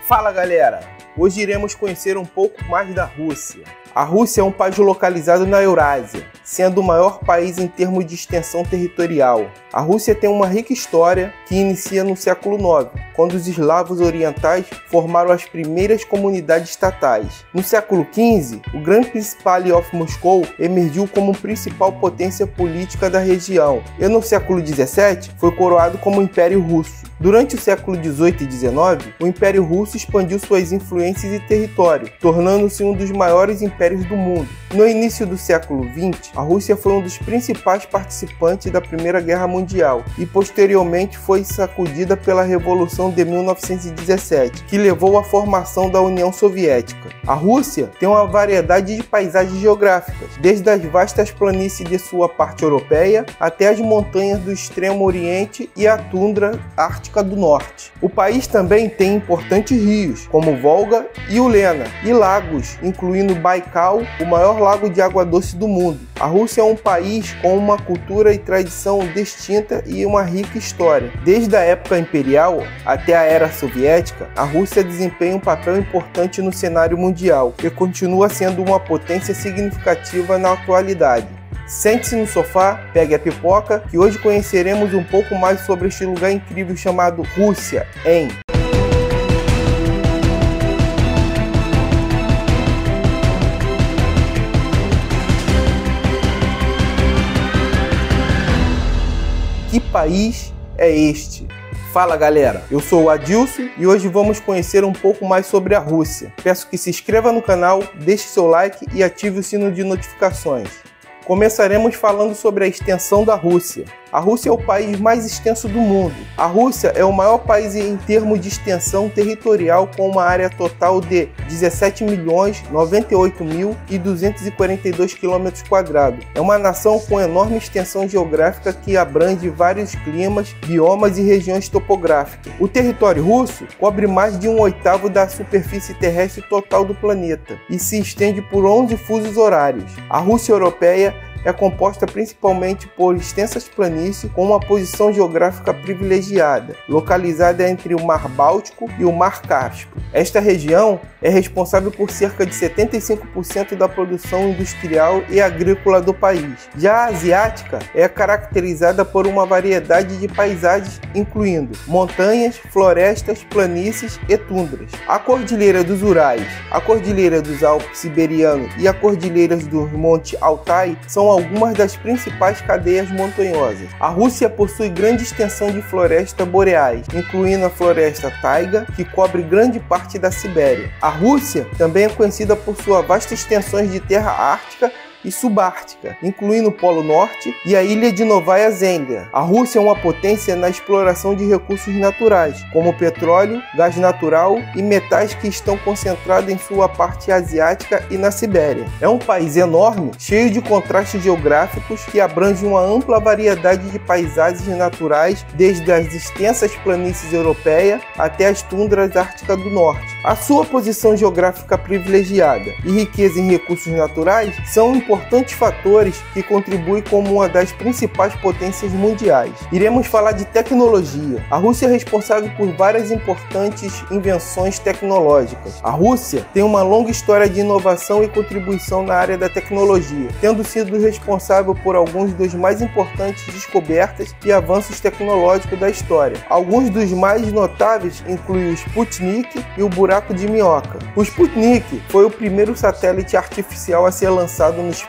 Fala galera, hoje iremos conhecer um pouco mais da Rússia. A Rússia é um país localizado na Eurásia, sendo o maior país em termos de extensão territorial. A Rússia tem uma rica história que inicia no século IX, quando os eslavos orientais formaram as primeiras comunidades estatais. No século XV, o Grande Principado of Moscou emergiu como principal potência política da região, e no século XVII foi coroado como Império Russo. Durante o século XVIII e XIX, o Império Russo expandiu suas influências e território, tornando-se um dos maiores impérios do mundo. No início do século XX, a Rússia foi um dos principais participantes da Primeira Guerra Mundial e posteriormente foi sacudida pela Revolução de 1917, que levou à formação da União Soviética. A Rússia tem uma variedade de paisagens geográficas, desde as vastas planícies de sua parte europeia até as montanhas do Extremo Oriente e a tundra ártica do norte. O país também tem importantes rios, como o Volga e o Lena, e lagos, incluindo Baikal, o maior lago de água doce do mundo. A Rússia é um país com uma cultura e tradição distinta e uma rica história. Desde a época imperial até a era soviética, a Rússia desempenha um papel importante no cenário mundial e continua sendo uma potência significativa na atualidade. Sente-se no sofá, pegue a pipoca, que hoje conheceremos um pouco mais sobre este lugar incrível chamado Rússia, hein? Que país é este? Fala galera, eu sou o Adilson e hoje vamos conhecer um pouco mais sobre a Rússia. Peço que se inscreva no canal, deixe seu like e ative o sino de notificações. Começaremos falando sobre a extensão da Rússia. A Rússia é o país mais extenso do mundo. A Rússia é o maior país em termos de extensão territorial, com uma área total de 17.098.242 km². É uma nação com enorme extensão geográfica que abrange vários climas, biomas e regiões topográficas. O território russo cobre mais de 1/8 da superfície terrestre total do planeta e se estende por 11 fusos horários. A Rússia europeia é composta principalmente por extensas planícies com uma posição geográfica privilegiada, localizada entre o Mar Báltico e o Mar Cáspio. Esta região é responsável por cerca de 75% da produção industrial e agrícola do país. Já a asiática é caracterizada por uma variedade de paisagens, incluindo montanhas, florestas, planícies e tundras. A Cordilheira dos Urais, a Cordilheira dos Alpes Siberianos e a Cordilheira dos Monte Altai são algumas das principais cadeias montanhosas. A Rússia possui grande extensão de florestas boreais, incluindo a floresta taiga, que cobre grande parte da Sibéria. A Rússia também é conhecida por suas vastas extensões de terra ártica e subártica, incluindo o Polo Norte e a ilha de Novaya Zemlya. A Rússia é uma potência na exploração de recursos naturais, como petróleo, gás natural e metais que estão concentrados em sua parte asiática e na Sibéria. É um país enorme, cheio de contrastes geográficos que abrange uma ampla variedade de paisagens naturais, desde as extensas planícies europeias até as tundras árticas do norte. A sua posição geográfica privilegiada e riqueza em recursos naturais são importantes fatores que contribuem como uma das principais potências mundiais. Iremos falar de tecnologia. A Rússia é responsável por várias importantes invenções tecnológicas. A Rússia tem uma longa história de inovação e contribuição na área da tecnologia, tendo sido responsável por alguns dos mais importantes descobertas e avanços tecnológicos da história. Alguns dos mais notáveis incluem o Sputnik e o buraco de minhoca. O Sputnik foi o primeiro satélite artificial a ser lançado no espaço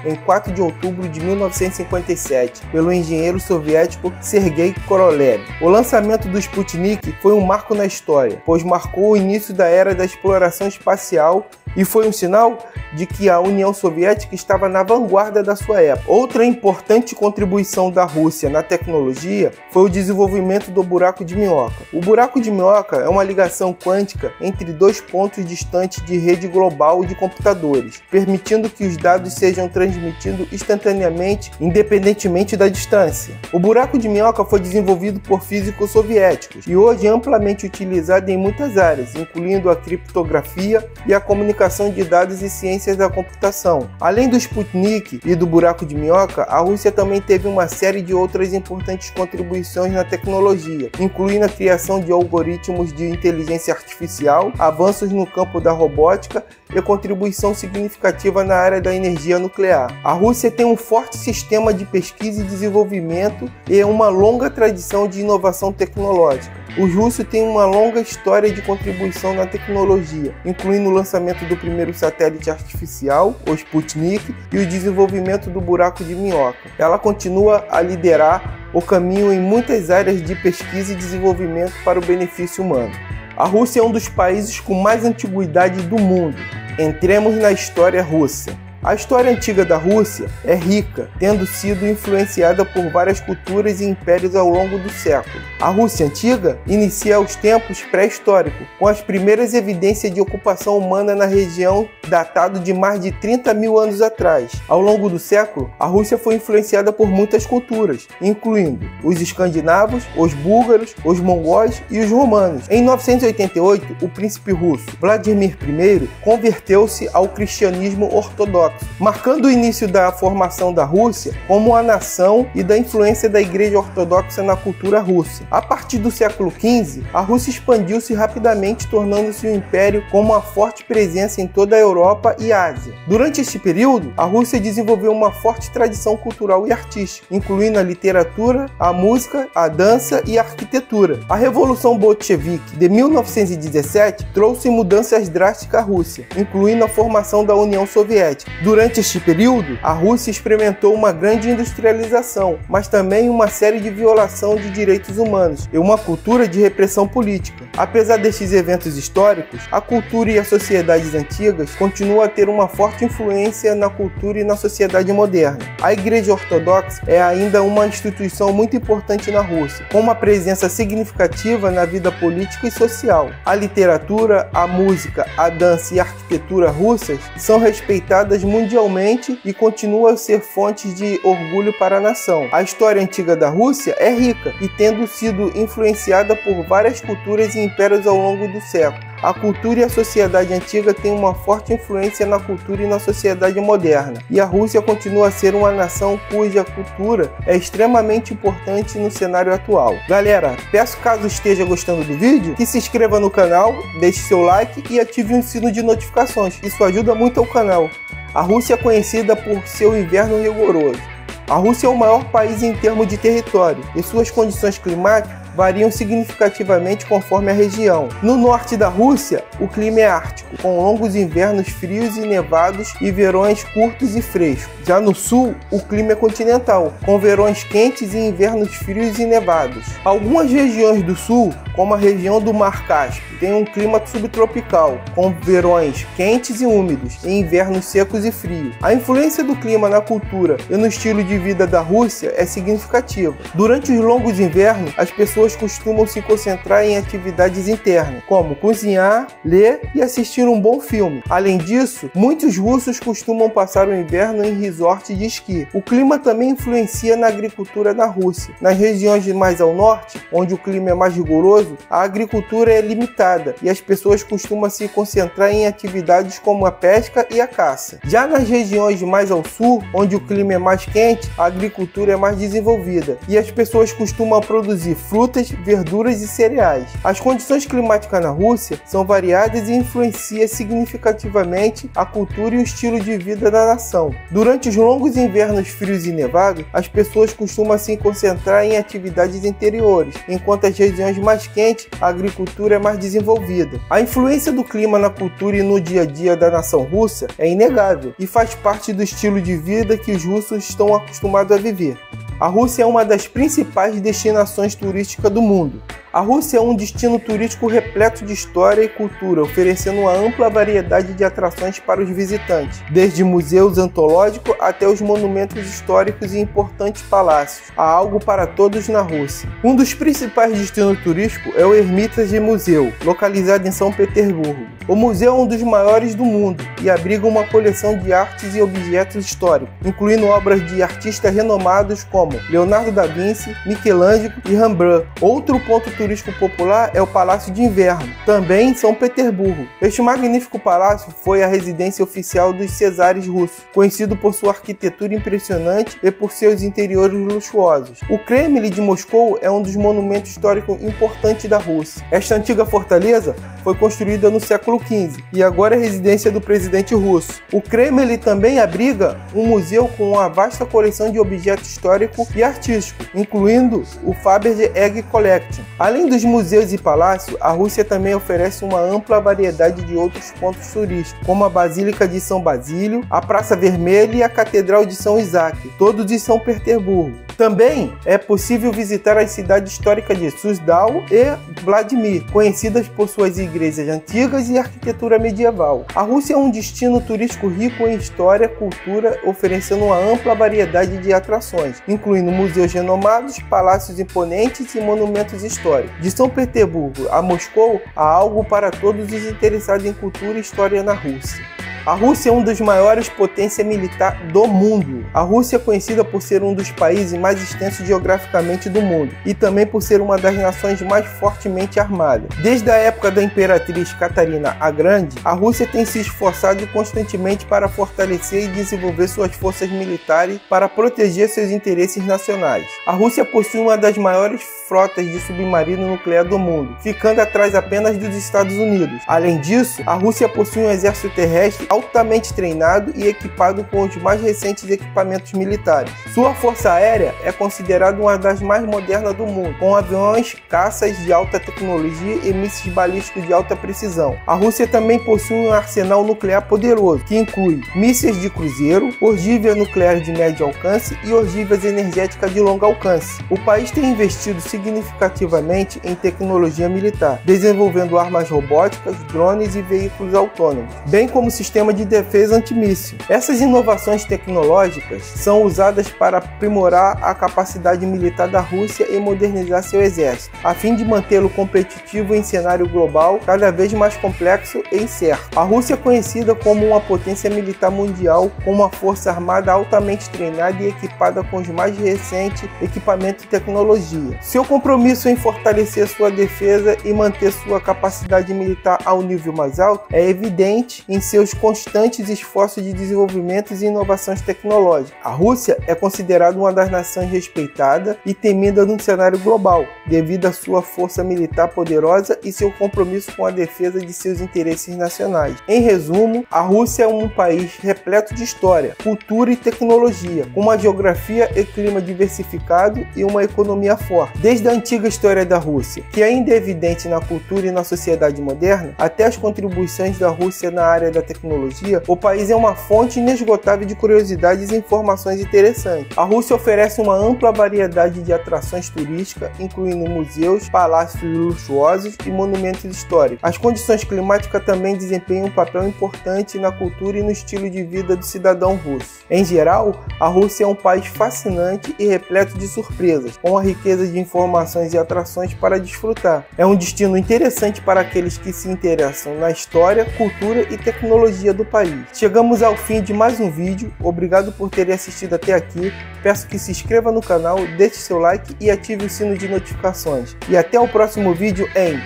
em 4 de outubro de 1957 pelo engenheiro soviético Sergei Korolev. O lançamento do Sputnik foi um marco na história, pois marcou o início da era da exploração espacial e foi um sinal de que a União Soviética estava na vanguarda da sua época. Outra importante contribuição da Rússia na tecnologia foi o desenvolvimento do buraco de minhoca. O buraco de minhoca é uma ligação quântica entre dois pontos distantes de rede global de computadores, permitindo que os dados sejam transmitidos instantaneamente, independentemente da distância. O buraco de minhoca foi desenvolvido por físicos soviéticos e hoje é amplamente utilizado em muitas áreas, incluindo a criptografia e a comunicação comunicação de dados e ciências da computação. Além do Sputnik e do buraco de minhoca, a Rússia também teve uma série de outras importantes contribuições na tecnologia, incluindo a criação de algoritmos de inteligência artificial, avanços no campo da robótica e contribuição significativa na área da energia nuclear. A Rússia tem um forte sistema de pesquisa e desenvolvimento e uma longa tradição de inovação tecnológica. Os russos têm uma longa história de contribuição na tecnologia, incluindo o lançamento do primeiro satélite artificial, o Sputnik, e o desenvolvimento do buraco de minhoca. Ela continua a liderar o caminho em muitas áreas de pesquisa e desenvolvimento para o benefício humano. A Rússia é um dos países com mais antiguidade do mundo. Entremos na história russa. A história antiga da Rússia é rica, tendo sido influenciada por várias culturas e impérios ao longo do século. A Rússia antiga inicia os tempos pré-históricos, com as primeiras evidências de ocupação humana na região datado de mais de 30 mil anos atrás. Ao longo do século, a Rússia foi influenciada por muitas culturas, incluindo os escandinavos, os búlgaros, os mongóis e os romanos. Em 988, o príncipe russo Vladimir I converteu-se ao cristianismo ortodoxo, marcando o início da formação da Rússia como a nação e da influência da Igreja Ortodoxa na cultura russa. A partir do século XV, a Rússia expandiu-se rapidamente, tornando-se um império com uma forte presença em toda a Europa e Ásia. Durante este período, a Rússia desenvolveu uma forte tradição cultural e artística, incluindo a literatura, a música, a dança e a arquitetura. A Revolução Bolchevique de 1917 trouxe mudanças drásticas à Rússia, incluindo a formação da União Soviética. Durante este período, a Rússia experimentou uma grande industrialização, mas também uma série de violação de direitos humanos e uma cultura de repressão política. Apesar destes eventos históricos, a cultura e as sociedades antigas continuam a ter uma forte influência na cultura e na sociedade moderna. A Igreja Ortodoxa é ainda uma instituição muito importante na Rússia, com uma presença significativa na vida política e social. A literatura, a música, a dança e a arquitetura russas são respeitadas mundialmente e continua a ser fontes de orgulho para a nação. A história antiga da Rússia é rica e tendo sido influenciada por várias culturas e impérios ao longo do século. A cultura e a sociedade antiga têm uma forte influência na cultura e na sociedade moderna, e a Rússia continua a ser uma nação cuja cultura é extremamente importante no cenário atual. Galera, peço, caso esteja gostando do vídeo, que se inscreva no canal, deixe seu like e ative o sino de notificações. Isso ajuda muito ao canal. A Rússia é conhecida por seu inverno rigoroso. A Rússia é o maior país em termos de território e suas condições climáticas variam significativamente conforme a região. No norte da Rússia, o clima é ártico, com longos invernos frios e nevados e verões curtos e frescos. Já no sul, o clima é continental, com verões quentes e invernos frios e nevados. Algumas regiões do sul, como a região do Mar Cáspio, têm um clima subtropical, com verões quentes e úmidos e invernos secos e frios. A influência do clima na cultura e no estilo de vida da Rússia é significativa. Durante os longos invernos, as pessoas costumam se concentrar em atividades internas, como cozinhar, ler e assistir um bom filme. Além disso, muitos russos costumam passar o inverno em resorts de esqui. O clima também influencia na agricultura na Rússia. Nas regiões mais ao norte, onde o clima é mais rigoroso, a agricultura é limitada e as pessoas costumam se concentrar em atividades como a pesca e a caça. Já nas regiões mais ao sul, onde o clima é mais quente, a agricultura é mais desenvolvida e as pessoas costumam produzir frutas, verduras e cereais. As condições climáticas na Rússia são variadas e influenciam significativamente a cultura e o estilo de vida da nação. Durante os longos invernos frios e nevados, as pessoas costumam se concentrar em atividades interiores, enquanto as regiões mais quentes, a agricultura é mais desenvolvida. A influência do clima na cultura e no dia a dia da nação russa é inegável e faz parte do estilo de vida que os russos estão acostumados a viver. A Rússia é uma das principais destinações turísticas do mundo. A Rússia é um destino turístico repleto de história e cultura, oferecendo uma ampla variedade de atrações para os visitantes, desde museus antológicos até os monumentos históricos e importantes palácios. Há algo para todos na Rússia. Um dos principais destinos turísticos é o Hermitage Museu, localizado em São Petersburgo. O museu é um dos maiores do mundo e abriga uma coleção de artes e objetos históricos, incluindo obras de artistas renomados como Leonardo da Vinci, Michelangelo e Rembrandt. Outro ponto turístico popular é o Palácio de Inverno, também em São Petersburgo. Este magnífico palácio foi a residência oficial dos czares russos, conhecido por sua arquitetura impressionante e por seus interiores luxuosos. O Kremlin de Moscou é um dos monumentos históricos importantes da Rússia. Esta antiga fortaleza foi construída no século XV e agora é residência do presidente russo. O Kremlin também abriga um museu com uma vasta coleção de objetos históricos e artísticos, incluindo o Fabergé Collection. Além dos museus e palácios, a Rússia também oferece uma ampla variedade de outros pontos turísticos, como a Basílica de São Basílio, a Praça Vermelha e a Catedral de São Isaac, todos em São Petersburgo. Também é possível visitar as cidades históricas de Suzdal e Vladimir, conhecidas por suas igrejas antigas e arquitetura medieval. A Rússia é um destino turístico rico em história e cultura, oferecendo uma ampla variedade de atrações, incluindo museus renomados, palácios imponentes e monumentos históricos. De São Petersburgo a Moscou, há algo para todos os interessados em cultura e história na Rússia. A Rússia é uma das maiores potências militares do mundo. A Rússia é conhecida por ser um dos países mais extensos geograficamente do mundo e também por ser uma das nações mais fortemente armadas. Desde a época da Imperatriz Catarina a Grande, a Rússia tem se esforçado constantemente para fortalecer e desenvolver suas forças militares para proteger seus interesses nacionais. A Rússia possui uma das maiores frotas de submarino nuclear do mundo, ficando atrás apenas dos Estados Unidos. Além disso, a Rússia possui um exército terrestre altamente treinado e equipado com os mais recentes equipamentos militares. Sua força aérea é considerada uma das mais modernas do mundo, com aviões, caças de alta tecnologia e mísseis balísticos de alta precisão. A Rússia também possui um arsenal nuclear poderoso, que inclui mísseis de cruzeiro, ogivas nucleares de médio alcance e ogivas energéticas de longo alcance. O país tem investido significativamente em tecnologia militar, desenvolvendo armas robóticas, drones e veículos autônomos, bem como sistemas de defesa antimíssil. Essas inovações tecnológicas são usadas para aprimorar a capacidade militar da Rússia e modernizar seu exército, a fim de mantê-lo competitivo em cenário global cada vez mais complexo e incerto. A Rússia é conhecida como uma potência militar mundial, com uma força armada altamente treinada e equipada com os mais recentes equipamentos e tecnologia. Seu compromisso em fortalecer sua defesa e manter sua capacidade militar ao nível mais alto é evidente em seus constantes esforços de desenvolvimento e inovações tecnológicas. A Rússia é considerada uma das nações respeitadas e temida no cenário global, devido à sua força militar poderosa e seu compromisso com a defesa de seus interesses nacionais. Em resumo, a Rússia é um país repleto de história, cultura e tecnologia, com uma geografia e clima diversificado e uma economia forte. Desde a antiga história da Rússia, que ainda é evidente na cultura e na sociedade moderna, até as contribuições da Rússia na área da tecnologia, o país é uma fonte inesgotável de curiosidades e informações interessantes. A Rússia oferece uma ampla variedade de atrações turísticas, incluindo museus, palácios luxuosos e monumentos históricos. As condições climáticas também desempenham um papel importante na cultura e no estilo de vida do cidadão russo. Em geral, a Rússia é um país fascinante e repleto de surpresas, com uma riqueza de informações e atrações para desfrutar. É um destino interessante para aqueles que se interessam na história, cultura e tecnologia do país. Chegamos ao fim de mais um vídeo, obrigado por terem assistido até aqui, peço que se inscreva no canal, deixe seu like e ative o sino de notificações. E até o próximo vídeo em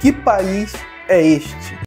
Que País é Este?